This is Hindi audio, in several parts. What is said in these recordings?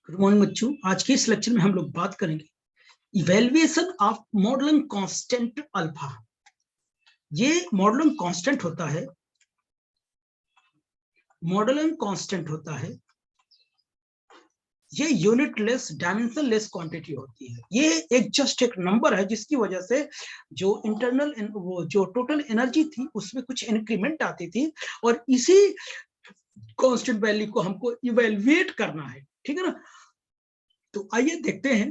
गुड मॉर्निंग बच्चों। आज के इस लेक्चर में हम लोग बात करेंगे इवेल्युएशन ऑफ मॉडलन कांस्टेंट अल्फा। ये मॉडलन कांस्टेंट होता है, ये यूनिटलेस डायमेंशनलेस क्वांटिटी होती है। ये एक जस्ट एक नंबर है जिसकी वजह से जो इंटरनल वो जो टोटल एनर्जी थी उसमें कुछ इंक्रीमेंट आती थी और इसी कांस्टेंट वैल्यू को हमको इवेल्युएट करना है, ठीक है ना। तो आइए देखते हैं।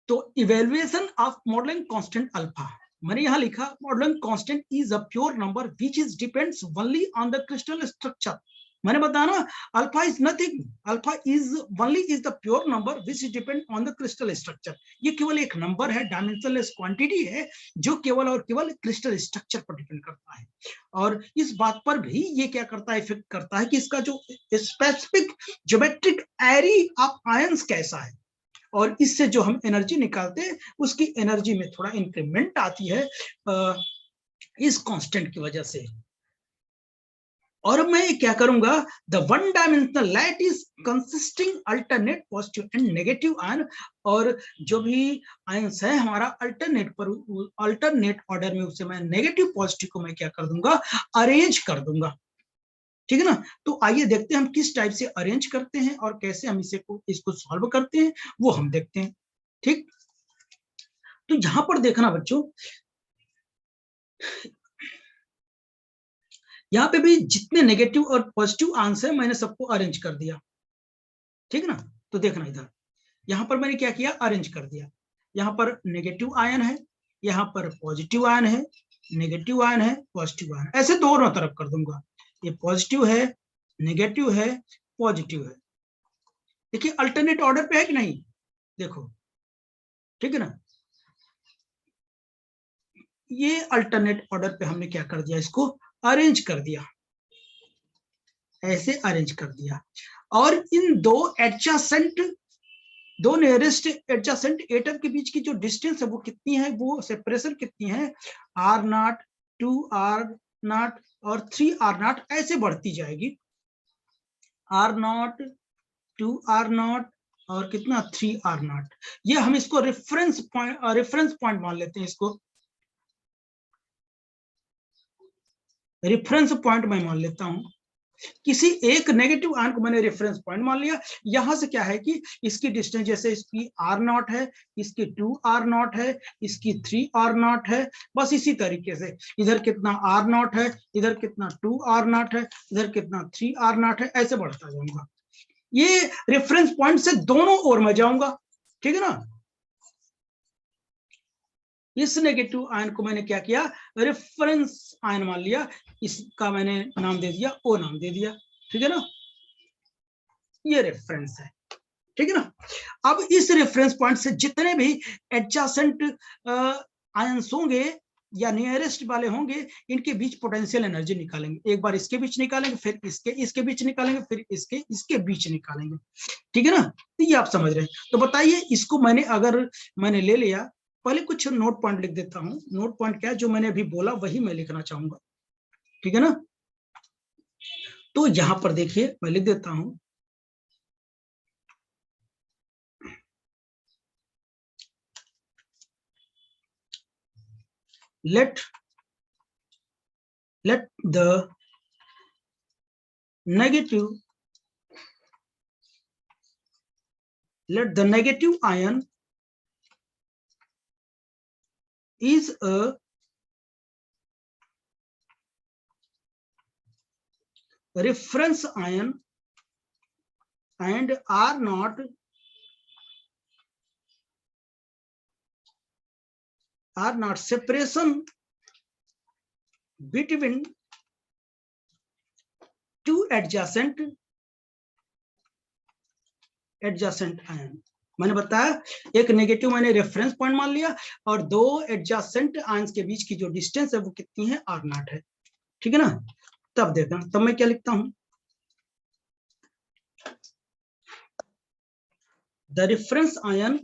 तो evaluation of modelling constant alpha, मैंने यहां लिखा modelling constant is a pure number which is depends only on the crystal structure. मैंने बताया ना, alpha is nothing, alpha is the pure number which depend on the crystal structure. ये केवल एक नंबर है, डायमेंशनलेस क्वांटिटी है जो केवल और केवल क्रिस्टल स्ट्रक्चर पर डिपेंड करता है। और इस बात पर भी ये क्या करता है, इफेक्ट करता है कि इसका जो specific geometric array of ions कैसा है, और इससे जो हम एनर्जी निकालते हैं उसकी एनर्जी में थोड़ा इंक्रीमेंट आती है इस कांस्टेंट की वजह से। और मैं क्या करूंगा, the one dimensional light is consisting alternate positive and negative ion, और जो भी आयंस है हमारा अल्टरनेट ऑर्डर में उसे मैं नेगेटिव पॉजिटिव को मैं क्या कर दूंगा, अरेंज कर दूंगा, ठीक है ना। तो आइए देखते हैं हम किस टाइप से अरेंज करते हैं और कैसे हम इसको सॉल्व करते हैं, वो हम देखते हैं, ठीक। तो यहां पर देखना बच्चों, यहाँ पे भी जितने नेगेटिव और पॉजिटिव आंसर है मैंने सबको अरेंज कर दिया, ठीक ना। तो देखना इधर, यहाँ पर मैंने क्या किया, अरेंज कर दिया। यहाँ पर नेगेटिव आयन है, यहाँ पर पॉजिटिव आयन है, नेगेटिव आयन है, पॉजिटिव आयन, ऐसे दोनों तरफ कर दूंगा। ये पॉजिटिव है, नेगेटिव है, पॉजिटिव है। देखिए अल्टरनेट ऑर्डर पे है कि नहीं, देखो, ठीक है ना। ये अल्टरनेट ऑर्डर पे हमने क्या कर दिया, इसको अरेंज कर दिया, ऐसे अरेंज कर दिया। और इन दो नियरेस्ट एडजासेंट एटम के बीच की जो डिस्टेंस है वो कितनी है, वो सेपरेशन कितनी है, R0, 2R0 और 3R0, ऐसे बढ़ती जाएगी। R0, 2R0 और कितना 3R0। ये हम इसको रेफरेंस पॉइंट मान लेते हैं, इसको रेफरेंस पॉइंट मैं मान लेता हूं। किसी एक नेगेटिव आयन को मैंने रेफरेंस पॉइंट मान लिया। यहां से क्या है कि इसकी डिस्टेंस, जैसे इसकी R0 है, इसकी 2R0 है, इसकी 3R0 है, बस इसी तरीके से इधर कितना R0 है, इधर कितना 2R0 है, इधर कितना 3R0 है, ऐसे बढ़ता जाऊंगा। ये रेफरेंस पॉइंट से दोनों ओर में जाऊंगा, ठीक है ना। इस नेगेटिव आयन को मैंने क्या किया, रेफरेंस आयन मान लिया, इसका मैंने नाम दे दिया, ओ नाम दे दिया, ठीक है ना। ये रेफरेंस है, ठीक है ना। अब इस रेफरेंस पॉइंट से जितने भी एडजासेंट आयंस होंगे या नियरेस्ट वाले होंगे, इनके बीच पोटेंशियल एनर्जी निकालेंगे। एक बार इसके बीच निकालेंगे, फिर इसके बीच निकालेंगे, फिर इसके बीच निकालेंगे, ठीक है ना। तो ये आप समझ रहे हैं। तो बताइए, इसको मैंने ले लिया, पहले कुछ नोट पॉइंट लिख देता हूं। नोट पॉइंट क्या है, जो मैंने अभी बोला वही मैं लिखना चाहूंगा, ठीक है ना। तो यहां पर देखिए मैं लिख देता हूं, let the negative ion is a reference ion and R0 separation between two adjacent ion. मैंने बताया एक नेगेटिव मैंने रेफरेंस पॉइंट मान लिया, और दो एडजासेंट आयंस के बीच की जो डिस्टेंस है वो कितनी है, R0 है, ठीक है ना। तब देखना, तब मैं क्या लिखता हूं, the reference ion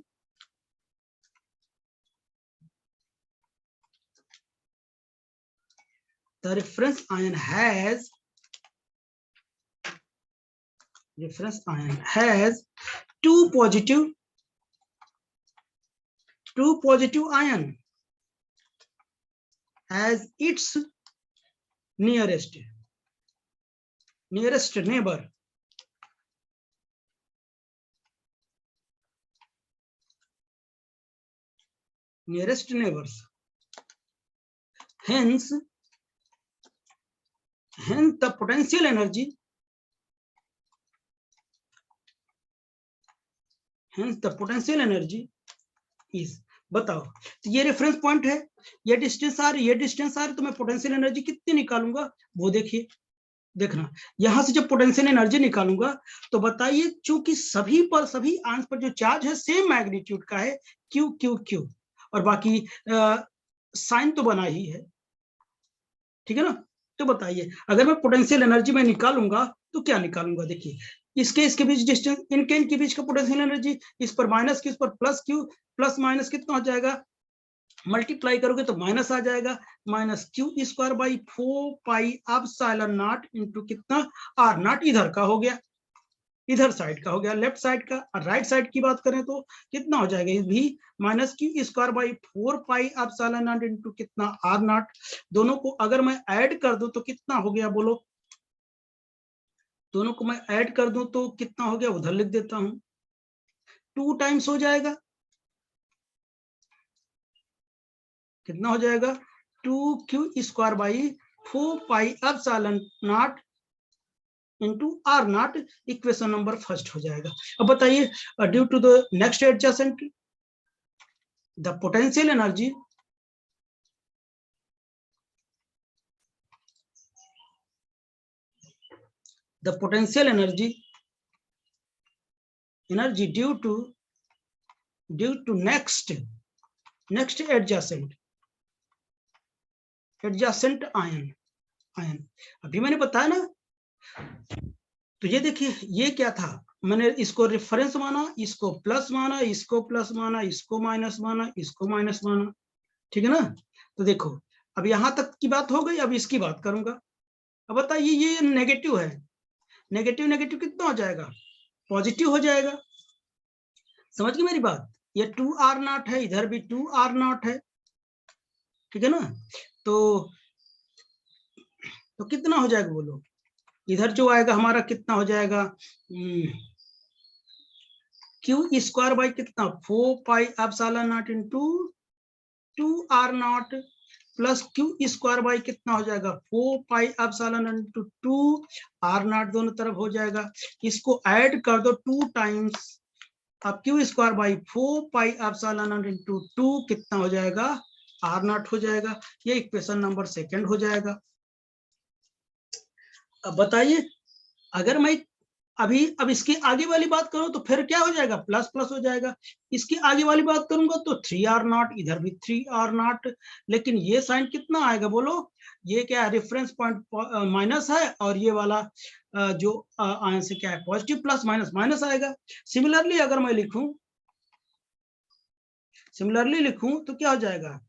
has two positive ion as its nearest neighbor. Nearest neighbors. Hence the potential energy. Hence the potential energy is. बताओ, तो ये रेफरेंस पॉइंट है, ये डिस्टेंस आ रही, ये डिस्टेंस आ रही, तो मैं पोटेंशियल एनर्जी कितनी निकालूंगा वो देखिए, देखना यहां से जब पोटेंशियल एनर्जी निकालूंगा तो बताइए, चूंकि सभी आंस पर जो चार्ज है सेम मैग्नीट्यूड का है, क्यू क्यू क्यू, और बाकी साइन तो बना ही है, ठीक है ना। तो बताइए, अगर मैं पोटेंशियल एनर्जी में निकालूंगा तो क्या निकालूंगा, देखिए इसके बीच डिस्टेंस, इनके बीच का पोटेंशियल एनर्जी, इस पर माइनस क्यू, इस पर प्लस क्यू, प्लस माइनस कितना हो जाएगा, मल्टीप्लाई करोगे तो माइनस आ जाएगा, minus q square by 4 pi epsilon not into कितना आर नॉट, इधर का हो गया, इधर साइड का हो गया, लेफ्ट साइड का। और राइट साइड की बात करें तो कितना हो जाएगा, ये भी minus q square by 4 pi epsilon not into कितना आर नॉट। दोनों को अगर मैं ऐड कर दूं तो कितना हो गया बोलो, दोनों को मैं ऐड कर दूं तो कितना हो गया, उधर लिख देता हूं, 2 टाइम्स हो जाएगा, कितना हो जाएगा, 2q square by 4 pi epsilon not into r not, equation number first हो जाएगा। अब बताइए, due to the next adjacent, the potential energy due to next adjacent ion, अभी मैंने बताया ना, तो ये देखिए ये क्या था, मैंने इसको रेफरेंस माना, इसको प्लस माना, इसको प्लस माना, इसको माइनस माना, इसको माइनस माना, ठीक है ना। तो देखो अब यहां तक की बात हो गई, अब इसकी बात करूंगा। अब बताइए, ये नेगेटिव है, नेगेटिव नेगेटिव कितना हो जाएगा, पॉजिटिव हो जाएगा, समझ गए मेरी बात। ये 2r0 है, इधर भी 2r0 है, ठीक है ना। तो कितना हो जाएगा बोलो, इधर जो आएगा हमारा कितना हो जाएगा, क्यू स्क्वायर बाई कितना 4 pi epsilon not into 2r0 plus Q square by कितना हो जाएगा 4 पाई एप्सिलॉन इंटू 2r0, दोनों तरफ हो जाएगा, इसको ऐड कर दो 2 टाइम्स, अब Q square by 4 pi epsilon not into 2 कितना हो जाएगा, r0 हो जाएगा, ये इक्वेशन नंबर सेकंड हो जाएगा। अब बताइए, अगर मैं अब इसकी आगे वाली बात करूं तो फिर क्या हो जाएगा, प्लस प्लस हो जाएगा, इसकी आगे वाली बात करूंगा तो 3r0, इधर भी 3r0, लेकिन ये साइन कितना आएगा बोलो, ये क्या है, रेफरेंस पॉइंट माइनस है, और ये वाला जो आंसर से क्या है, पॉजिटिव, प्लस माइनस माइनस आएगा। सिमिलरली अगर मैं लिखूं तो क्या हो जाएगा,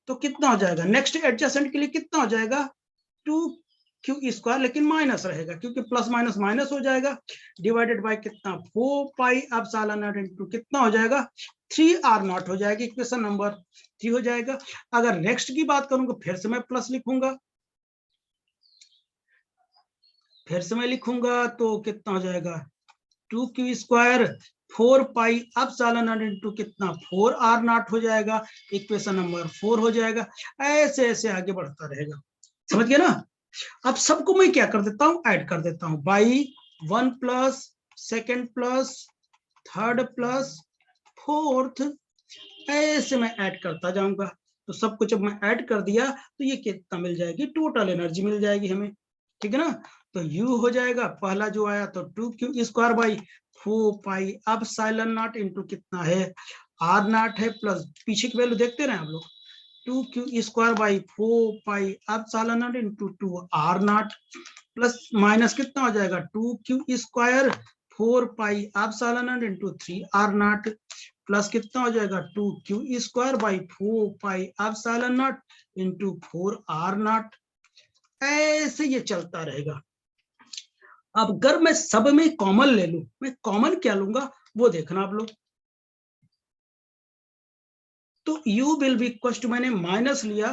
तो कितना हो जाएगा, नेक्स्ट एडजेसेंट के लिए कितना हो जाएगा, 2q स्क्वायर, लेकिन माइनस रहेगा क्योंकि प्लस माइनस माइनस हो जाएगा, डिवाइडेड बाय कितना 4 पाई एप्सिलॉन नॉट इनटू कितना हो जाएगा 3r0 हो जाएगी, इक्वेशन नंबर 3 हो जाएगा। अगर नेक्स्ट की बात करूंगा फिर से मैं प्लस लिखूंगा, तो कितना हो जाएगा 2q square 4 pi epsilon not into कितना 4r0 हो जाएगा, इक्वेशन नंबर 4 हो जाएगा। ऐसे ऐसे आगे बढ़ता रहेगा, समझ गए ना। अब सबको मैं क्या कर देता हूं, ऐड कर देता हूं, by 1 plus second plus third plus fourth, ऐसे मैं ऐड करता जाऊंगा। तो सबको जब मैं ऐड कर दिया तो ये कितना मिल जाएगी, टोटल एनर्जी मिल जाएगी हमें, ठीक है ना। तो U हो जाएगा, पहला जो आया तो 2q square by 4 pi epsilon not into कितना है r0 है, प्लस पीछे की वैल्यू देखते रहे आप लोग, 2q square by 4 pi epsilon not into 2r0, plus minus कितना हो जाएगा 2q square 4 pi epsilon not into 3r0, plus कितना हो जाएगा 2q square by 4 pi epsilon not into 4r0, ऐसे ये चलता रहेगा। अब अगर मैं सब में कॉमन ले लूं, मैं कॉमन क्या लूंगा वो देखना आप लोग। तो u will be equal to, मैंने माइनस लिया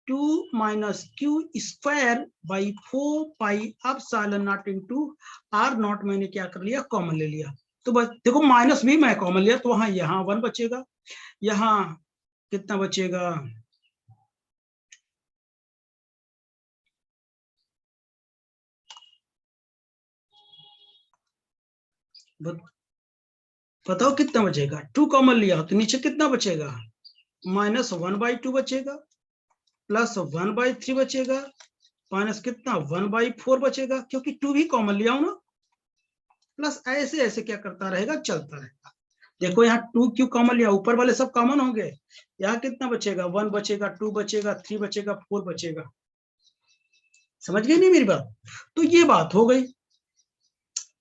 2 minus q square by 4 pi epsilon not into r not, मैंने क्या कर लिया कॉमन ले लिया। तो बस देखो माइनस भी मैं कॉमन लिया तो वहां यहाँ 1 बचेगा, यहाँ कितना बचेगा, बताओ कितना बचेगा, 2 कॉमन लिया तो नीचे कितना बचेगा, माइनस 1/2 बचेगा, प्लस 1/3 बचेगा, माइनस कितना 1/4 बचेगा, क्योंकि 2 भी कॉमन लिया हूं ना, प्लस ऐसे ऐसे क्या करता रहेगा, चलता रहेगा। देखो यहाँ 2 क्यों कॉमन लिया, ऊपर वाले सब कॉमन होंगे, यहाँ कितना बचेगा, 1 बचेगा, 2 बचेगा, 3 बचेगा, 4 बचेगा। समझ गए नहीं मेरी बात? तो ये बात हो गई।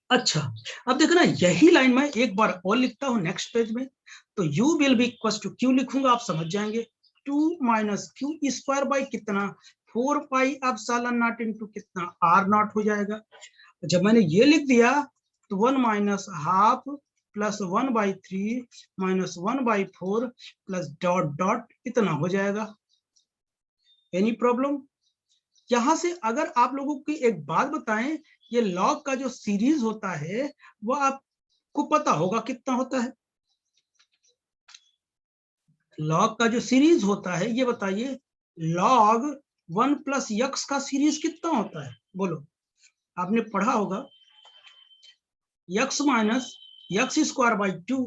अच्छा, अब देखना यही लाइन में एक बार और लिखता हूं नेक्स्ट पेज में, तो u will be equal to q लिखूंगा, आप समझ जाएंगे, 2 माइनस क्यू स्क्वायर बाई कितना 4 पाई एप्सिलॉन नॉट इनटू कितना r नॉट हो जाएगा। जब मैंने ये लिख दिया तो 1 minus half plus 1/3 minus 1/4 plus dot dot इतना हो जाएगा। Any problem? यहां से अगर आप लोगों की एक बात बताएं, ये लॉग का जो सीरीज होता है वो आपको पता होगा कितना होता है, लॉग का जो सीरीज होता है ये बताइए, लॉग 1 प्लस यक्स का सीरीज कितना होता है, बोलो, आपने पढ़ा होगा, x minus x square by 2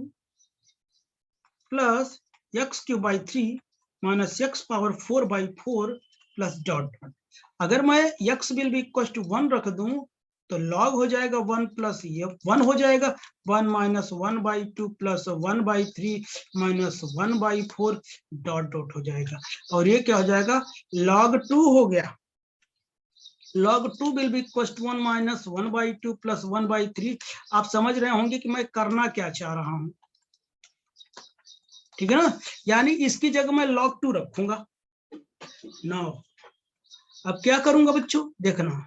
plus x cube by 3 minus x power 4/4 plus dot dot. अगर मैं x will be equal to 1 रख दूं तो लॉग हो जाएगा 1 प्लस ये 1 हो जाएगा, 1 minus 1/2 plus 1/3 minus 1/4 dot dot हो जाएगा, और ये क्या हो जाएगा, लॉग 2 हो गया। log 2 will be equal to 1 minus 1/2 plus 1/3। आप समझ रहे होंगे कि मैं करना क्या चाह रहा हूं, ठीक है ना, यानी इसकी जगह मैं log 2 रखूंगा। नाउ अब क्या करूंगा बच्चों, देखना,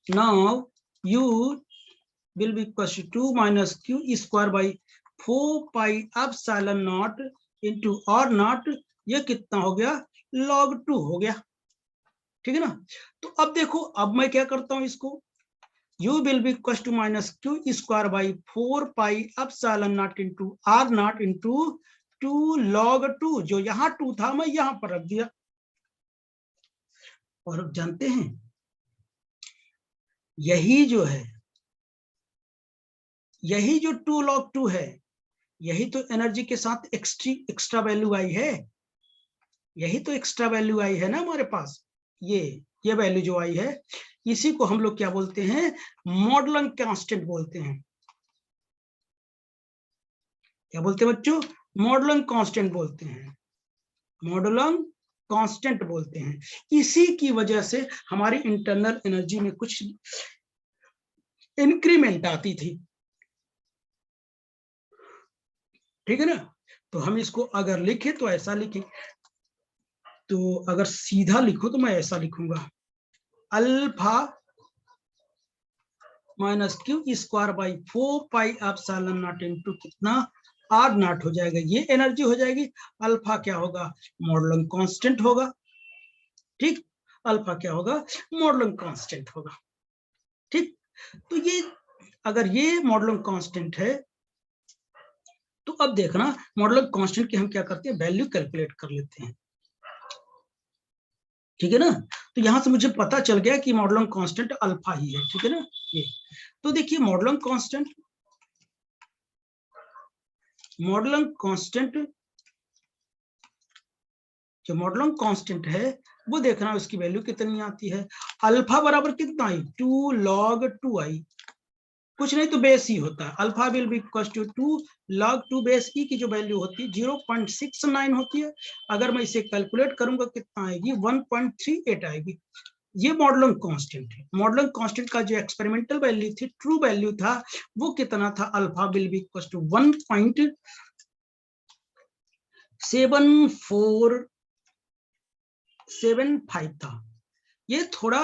now u will be equal to 2 minus q square by 4 pi epsilon naught into r naught, ये कितना हो गया, log 2 हो गया, ठीक है ना। तो अब देखो, अब मैं क्या करता हूं इसको, u will be equal to minus q square by 4 pi epsilon naught into r naught into 2 log 2, जो यहाँ 2 था मैं यहाँ पर रख दिया। और अब जानते हैं यही जो है, यही जो 2 log 2 है, यही तो एनर्जी के साथ एक्स्ट्रा वैल्यू आई है, यही तो एक्स्ट्रा वैल्यू आई है ना हमारे पास, ये वैल्यू जो आई है, इसी को हम लोग क्या बोलते हैं, मॉडलन कांस्टेंट बोलते हैं। क्या बोलते हैं बच्चों, मॉडलन कांस्टेंट बोलते हैं, मॉडलन कांस्टेंट बोलते हैं। इसी की वजह से हमारी इंटरनल एनर्जी में कुछ इंक्रीमेंट आती थी, ठीक है ना। तो हम इसको अगर लिखे तो ऐसा लिखें, तो अगर सीधा लिखो तो मैं ऐसा लिखूंगा, alpha minus q square by 4 pi epsilon not into कितना आर नॉट हो जाएगा, ये एनर्जी हो जाएगी। अल्फा क्या होगा, मॉडलन कांस्टेंट होगा, ठीक, अल्फा क्या होगा, मॉडलन कांस्टेंट होगा, ठीक। तो ये अगर ये मॉडलन कांस्टेंट है तो अब देखना मॉडलन कांस्टेंट की हम क्या करते हैं, वैल्यू कैलकुलेट कर लेते हैं, ठीक है ना। तो यहां से मुझे पता चल गया कि मॉडलन कांस्टेंट अल्फा ही है, ठीक है ना। ये तो देखिए मॉडलन कांस्टेंट, मॉडलन कांस्टेंट, जो मॉडलन कांस्टेंट है वो देखना उसकी वैल्यू कितनी आती है, अल्फा बराबर कितना आई, 2 log 2 आई, कुछ नहीं तो बेस ही होता है, alpha will be equal to 2 log 2 base e की जो वैल्यू होती है 0.69 होती है, अगर मैं इसे कैलकुलेट करूंगा कितना आएगी, 1.38 आएगी। ये मॉडलन कांस्टेंट है, मॉडलन कांस्टेंट का जो एक्सपेरिमेंटल वैल्यू थी, ट्रू वैल्यू था, वो कितना था, alpha will be equal to 1.7475 था। ये थोड़ा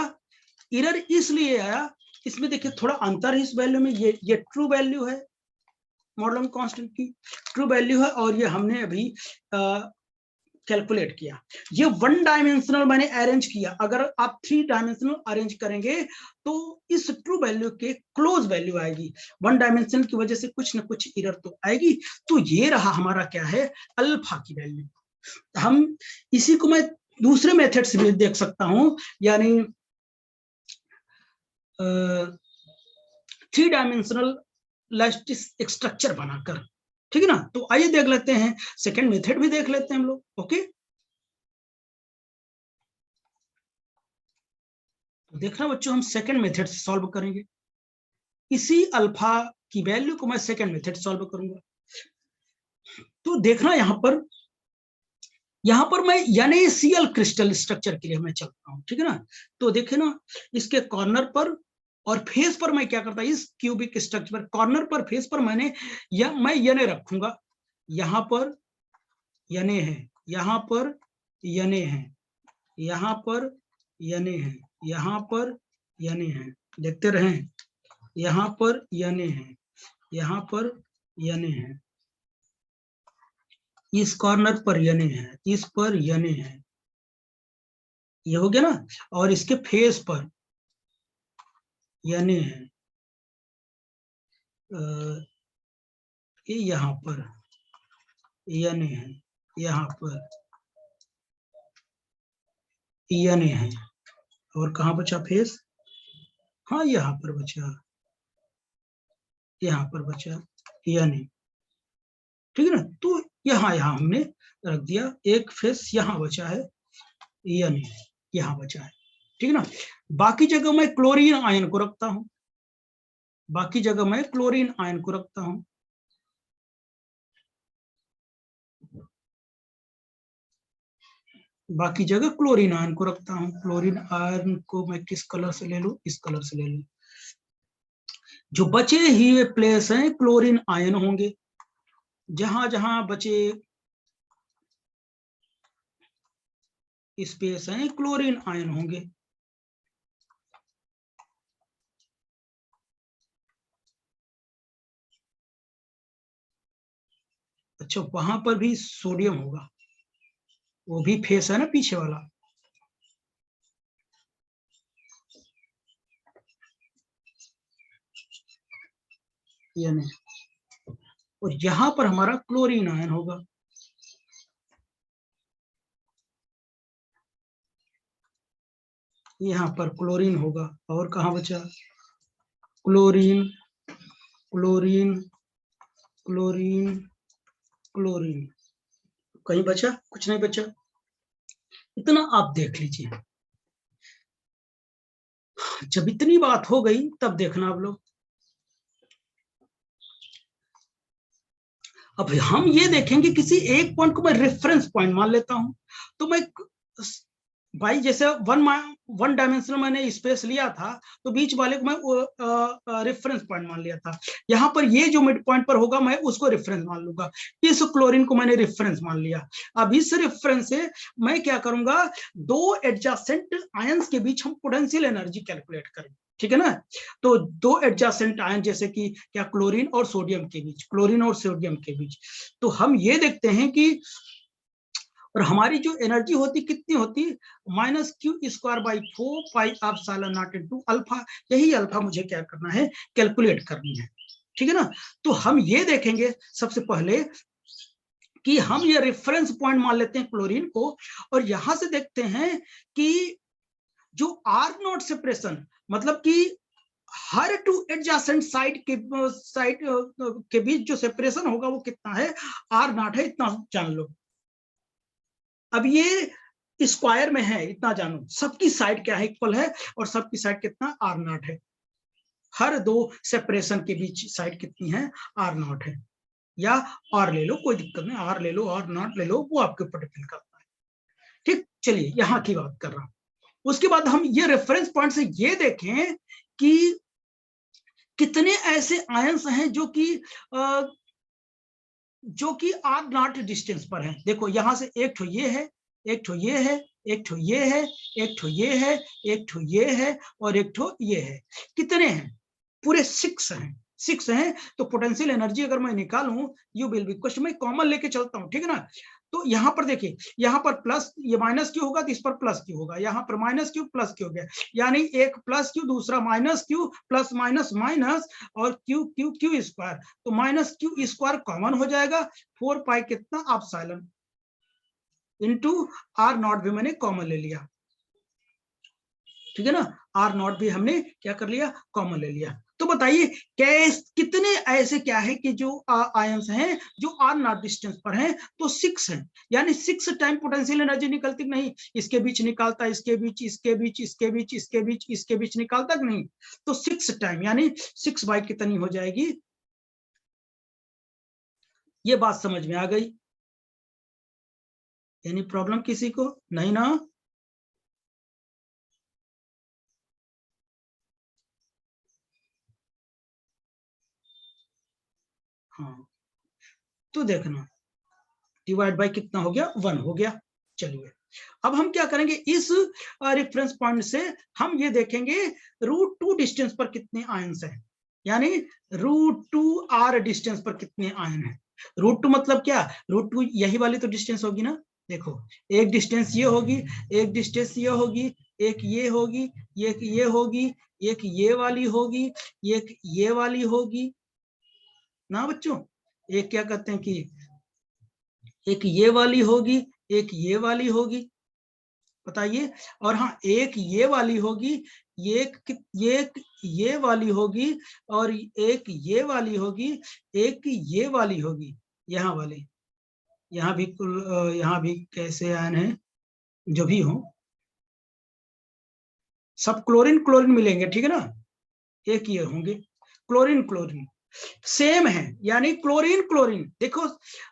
एरर इसलिए आया, इसमें देखिए थोड़ा अंतर है इस वैल्यू में, ये ट्रू वैल्यू है मॉडुलम कांस्टेंट की, ट्रू वैल्यू है, और ये हमने अभी कैलकुलेट किया। ये 1 डायमेंशनल मैंने अरेंज किया, अगर आप 3 डायमेंशनल अरेंज करेंगे तो इस ट्रू वैल्यू के क्लोज वैल्यू आएगी। 1 डायमेंशन की वजह से कुछ ना कुछ एरर तो आएगी। तो ये रहा हमारा क्या है, अल्फा की वैल्यू। हम इसी को मैं दूसरे मेथड से भी देख सकता हूं, यानी 3 डायमेंशनल लैटिस स्ट्रक्चर बनाकर, ठीक है ना। तो आइए देख लेते हैं, सेकंड मेथड भी देख लेते हैं हम लोग। ओके, देखना बच्चों, हम सेकंड मेथड से सॉल्व करेंगे। इसी अल्फा की वैल्यू को मैं सेकंड मेथड सॉल्व करूंगा। तो देखना यहां पर मैं NaCl क्रिस्टल स्ट्रक्चर के लिए मैं चलता हूं, ठीक है ना। तो देखे ना, इसके कॉर्नर पर और फेस पर मैं क्या करता, इस क्यूबिक स्ट्रक्चर पर कॉर्नर पर फेस पर मैं Na रखूंगा। यहां पर Na है, यहां पर Na है, यहां पर Na है, यहां पर Na है, देखते रहें, यहां पर Na है, यहां पर Na है, इस कॉर्नर पर Na है, इस पर Na है, ये हो गया ना। और इसके फेस पर Na है, ये यहां पर Na है, यहां पर Na है, और कहां बचा फेस, हाँ यहां पर बचा, यहां पर बचा Na, ठीक है ना। तो यहां हमने रख दिया, एक फेस यहां बचा है, Na यहां बचा है, ठीक है ना। बाकी जगह मैं क्लोरीन आयन को रखता हूं, बाकी जगह मैं क्लोरीन आयन को रखता हूं। बाकी जगह क्लोरीन आयन को रखता हूं। क्लोरीन आयन को मैं किस कलर से ले लूं, इस कलर से ले लूं। जो बचे हुए प्लेस हैं क्लोरीन आयन होंगे, जहां जहां बचे स्पेस हैं क्लोरीन आयन होंगे। अच्छा, वहां पर भी सोडियम होगा, वो भी फेस है ना पीछे वाला। यानी और यहां पर हमारा क्लोरीन आयन होगा। यहां पर क्लोरीन होगा, और कहां बचा, क्लोरीन, क्लोरीन, क्लोरीन, क्लोरीन, कहीं बचा, कुछ नहीं बचा। इतना आप देख लीजिए। जब इतनी बात हो गई तब देखना आप लोग, अब हम ये देखेंगे किसी एक पॉइंट को मैं रेफरेंस पॉइंट मान लेता हूं। तो मैं भाई जैसे 1 डायमेंशनल मैंने स्पेस लिया था, तो बीच वाले को मैं रेफरेंस पॉइंट मान लिया था। यहाँ पर ये जो मिड पॉइंट पर होगा मैं उसको रेफरेंस मान लूंगा। इस क्लोरीन को मैंने रेफरेंस मान लिया। अब इस रेफरेंस से मैं क्या करूंगा, 2 एडजेसेंट आयंस के बीच हम पोटेंशियल एनर्जी कैलकुलेट करेंगे, ठीक है ना। तो 2 एडजेसेंट आयन जैसे कि क्या, क्लोरीन और सोडियम के बीच, क्लोरीन और सोडियम के बीच। तो हम ये देखते हैं कि और हमारी जो एनर्जी होती कितनी होती, -q²/4 pi epsilon not into alpha. यही अल्फा मुझे क्या करना है, कैलकुलेट करनी है, ठीक है ना। तो हम ये देखेंगे सबसे पहले कि हम ये रेफरेंस पॉइंट मान लेते हैं क्लोरीन को, और यहां से देखते हैं कि जो R0 सेपरेशन, मतलब कि हर 2 एडजेसेंट साइड के बीच जो सेपरेशन होगा वो कितना है, R0 है, इतना जान लो। अब ये स्क्वायर में है, इतना जानो, सबकी साइड क्या है, इक्वल है, और सबकी साइड कितना, R0 है। हर 2 सेपरेशन के बीच साइड कितनी है, R0 है, या R ले लो, कोई दिक्कत नहीं, R ले लो, R0 ले लो, वो आपके ऊपर डिपेंड करता है। ठीक, चलिए यहां की बात कर रहा हूं। उसके बाद हम ये रेफरेंस पॉइंट से ये देखें कि कितने ऐसे आयंस हैं जो कि R0 डिस्टेंस पर है। देखो यहां से एक ठो ये है, एक ठो ये है, एक ठो ये है, एक ठो ये है, एक ठो ये है और एक ठो ये है। कितने हैं? पूरे 6 हैं। 6 हैं। तो पोटेंशियल एनर्जी अगर मैं निकालूं, यू विल बी क्वेश्चन, मैं कॉमन लेके चलता हूं, ठीक है ना। तो यहाँ पर देखिए, यहाँ पर प्लस, ये माइनस क्यू होगा तो इस पर प्लस क्यू होगा, यहाँ पर माइनस क्यू प्लस क्यू हो गया, यानी एक प्लस क्यू दूसरा minus Q, plus minus minus और क्यू क्यू क्यू स्क्वायर, तो माइनस क्यू स्क्वायर कॉमन हो जाएगा। 4 पाई कितना एप्सिलॉन इनटू आर नॉट भी मैंने कॉमन ले लिया, ठीक है ना। आर नॉट भी हमने क्या कर लिया, कॉमन ले लिया। तो बताइए कितने ऐसे क्या है कि जो आयंस हैं जो आर नॉट डिस्टेंस पर हैं, तो 6 हैं, यानी 6 टाइम पोटेंशियल एनर्जी निकलती नहीं, इसके बीच निकालता, इसके बीच, इसके बीच, इसके बीच, इसके बीच, इसके बीच निकालता कि नहीं, तो 6 टाइम, यानी 6 बाई कितनी हो जाएगी। ये बात समझ में आ गई? एनी प्रॉब्लम किसी को? नहीं ना? हाँ, तो देखना डिवाइड बाय कितना हो गया, 1 हो गया। चलिए अब हम क्या करेंगे, इस रेफरेंस पॉइंट से हम ये देखेंगे √2 डिस्टेंस पर कितने आयंस हैं, यानी √2 आर डिस्टेंस पर कितने आयन हैं। √2 मतलब क्या, √2 यही वाली तो डिस्टेंस होगी ना। देखो एक डिस्टेंस ये होगी, एक डिस्टेंस ये होगी, एक ये होगी, एक ये होगी, एक ये वाली होगी, एक ये वाली होगी ना बच्चों। एक क्या कहते हैं कि एक ये वाली होगी, एक ये वाली होगी, बताइए। और हाँ एक ये वाली होगी, एक ये वाली होगी और एक ये वाली होगी, एक ये वाली होगी, यहाँ वाली, यहाँ भी यहाँ भी कैसे आयन है, जो भी हो सब क्लोरीन क्लोरीन मिलेंगे, ठीक है ना। एक ये होंगे क्लोरीन क्लोरीन, सेम है, यानी क्लोरीन क्लोरीन, देखो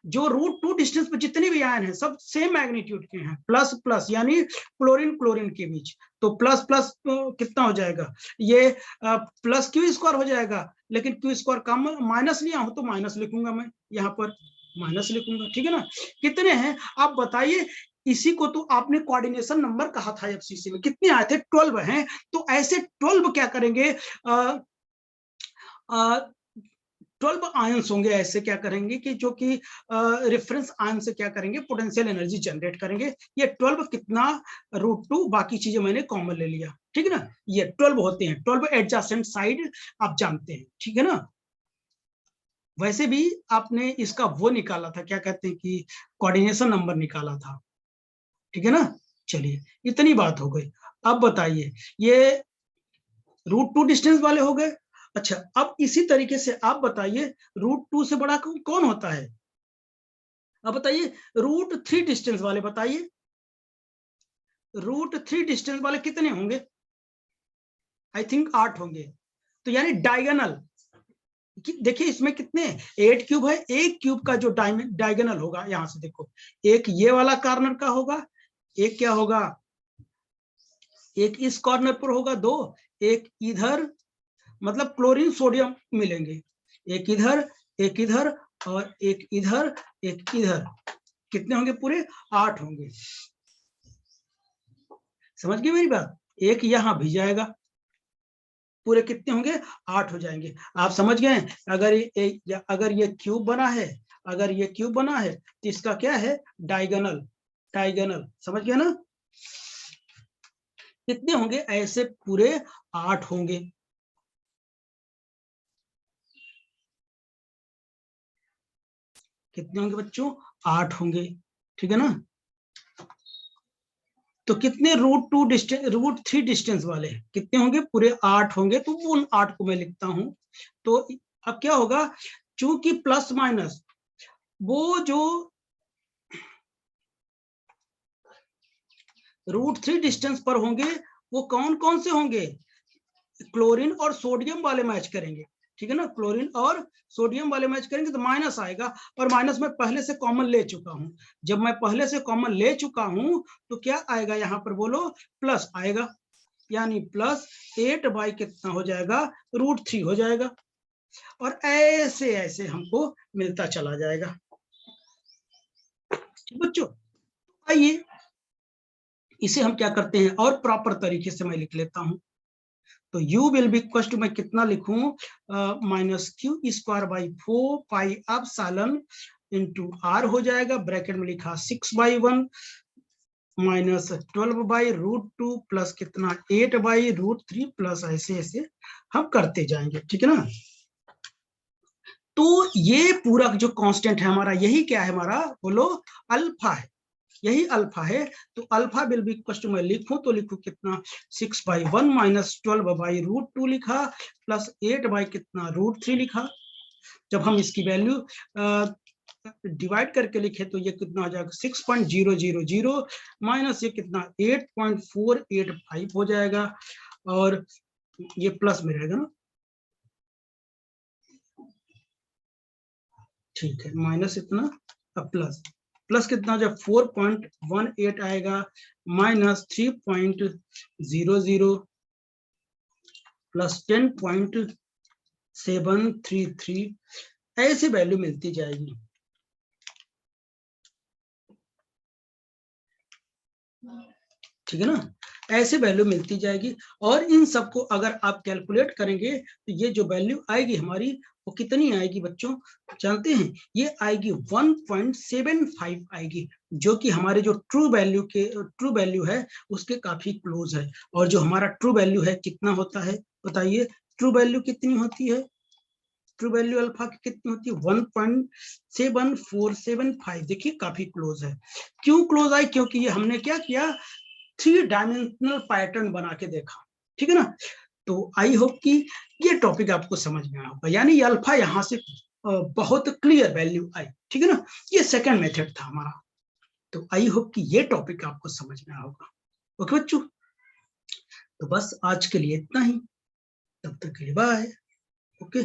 जो √2 डिस्टेंस पे जितने भी आयन हैं सब सेम मैग्नीट्यूड के हैं, प्लस प्लस, यानी क्लोरीन क्लोरीन के बीच, तो प्लस प्लस कितना हो जाएगा, ये प्लस क्यू स्क्वायर हो जाएगा, लेकिन क्यू स्क्वायर का माइनस लिया हूं तो माइनस लिखूंगा, मैं यहाँ पर माइनस लिखूंगा, ठीक है ना। कितने हैं आप बताइए। इसी को तो आपने कोऑर्डिनेशन नंबर कहा था एफसीसी में, कितने आए थे, 12 हैं। तो ऐसे 12 क्या करेंगे, 12 आयंस होंगे, ऐसे क्या करेंगे कि जो कि रेफरेंस आयन से क्या करेंगे, पोटेंशियल एनर्जी जनरेट करेंगे। ये 12 कितना, √2, बाकी चीजें मैंने कॉमन ले लिया, ठीक है ना। ये 12 होते हैं, 12 एडजेसेंट साइड आप जानते हैं, ठीक है ना। वैसे भी आपने इसका वो निकाला था, क्या कहते हैं कि कोऑर्डिनेशन नंबर निकाला था, ठीक है ना। चलिए इतनी बात हो गई। अब बताइए ये √2 डिस्टेंस वाले हो गए। अच्छा अब इसी तरीके से आप बताइए √2 से बड़ा कौन होता है। अब बताइए √3 डिस्टेंस वाले बताइए, √3 डिस्टेंस वाले कितने होंगे, आई थिंक 8 होंगे। तो यानी डायगोनल, देखिए इसमें कितने, 8 क्यूब है, एक क्यूब का जो डायगोनल होगा, यहां से देखो, एक ये वाला कॉर्नर का होगा, एक क्या होगा, एक इस कॉर्नर पर होगा, 2 एक इधर, मतलब क्लोरीन सोडियम मिलेंगे, एक इधर, एक इधर और एक इधर, एक इधर, कितने होंगे, पूरे 8 होंगे। समझ गए मेरी बात, एक यहां भी जाएगा, पूरे कितने होंगे, 8 हो जाएंगे। आप समझ गए। अगर ये क्यूब बना है, अगर ये क्यूब बना है तो इसका क्या है, डायगोनल, डायगोनल, समझ गए ना। कितने होंगे, ऐसे पूरे 8 होंगे। कितने होंगे बच्चों, 8 होंगे, ठीक है ना। तो कितने √2 डिस्टेंस, √3 डिस्टेंस वाले कितने होंगे, पूरे 8 होंगे। तो उन 8 को मैं लिखता हूं। तो अब क्या होगा, चूंकि प्लस माइनस वो जो √3 डिस्टेंस पर होंगे, वो कौन कौन से होंगे, क्लोरीन और सोडियम वाले मैच करेंगे, ठीक है ना। क्लोरीन और सोडियम वाले मैच करेंगे तो माइनस आएगा, और माइनस में पहले से कॉमन ले चुका हूं। जब मैं पहले से कॉमन ले चुका हूं तो क्या आएगा, यहां पर बोलो, प्लस आएगा, यानी प्लस 8 बाई कितना हो जाएगा, √3 हो जाएगा। और ऐसे ऐसे हमको मिलता चला जाएगा। बच्चों आइए इसे हम क्या करते हैं और प्रॉपर तरीके से मैं लिख लेता हूं। तो u will be equal to, मैं कितना लिखूं, minus q square by 4 pi epsilon into r हो जाएगा, ब्रैकेट में लिखा 6/1 माइनस 12/√2 प्लस कितना 8/√3 प्लस ऐसे ऐसे हम करते जाएंगे, ठीक है ना। तो ये पूरा जो कांस्टेंट है हमारा, यही क्या है हमारा, बोलो, अल्फा है, यही अल्फा है। तो alpha will be equal to, मैं लिखूं तो लिखूं कितना 6/1 माइनस 12/√2 लिखा प्लस 8 कितना √3 लिखा। जब हम इसकी वैल्यू डिवाइड करके लिखे तो ये कितना हो जाएगा 6.000 माइनस ये कितना 8.485 हो जाएगा, और ये प्लस में रहेगा ना, ठीक है, माइनस इतना अब प्लस, प्लस कितना जब 4.18 आएगा माइनस 3.00 प्लस 10.733, ऐसी वैल्यू मिलती जाएगी। ठीक है ना, ऐसे वैल्यू मिलती जाएगी। और इन सबको अगर आप कैलकुलेट करेंगे तो ये जो वैल्यू आएगी हमारी वो कितनी आएगी बच्चों, जानते हैं, ये आएगी 1.75 आएगी, जो कि हमारे जो ट्रू वैल्यू है उसके काफी क्लोज है। और जो हमारा ट्रू वैल्यू है कितना होता है बताइए, ट्रू वैल्यू कितनी होती है, ट्रू वैल्यू अल्फा की कितनी होती है 1.7475, देखिए काफी क्लोज है। क्यों क्लोज आई, क्योंकि ये हमने क्या किया, 3 डायमेंशनल पैटर्न बना के देखा, ठीक है ना। तो आई होप कि ये टॉपिक आपको समझ में आया होगा, यानी अल्फा यहाँ से बहुत क्लियर वैल्यू आई, ठीक है ना। ये सेकंड मेथड था हमारा। तो आई होप कि ये टॉपिक आपको समझ में आया होगा। ओके बच्चों, तो बस आज के लिए इतना ही, तब तक के लिए बाय। ओके।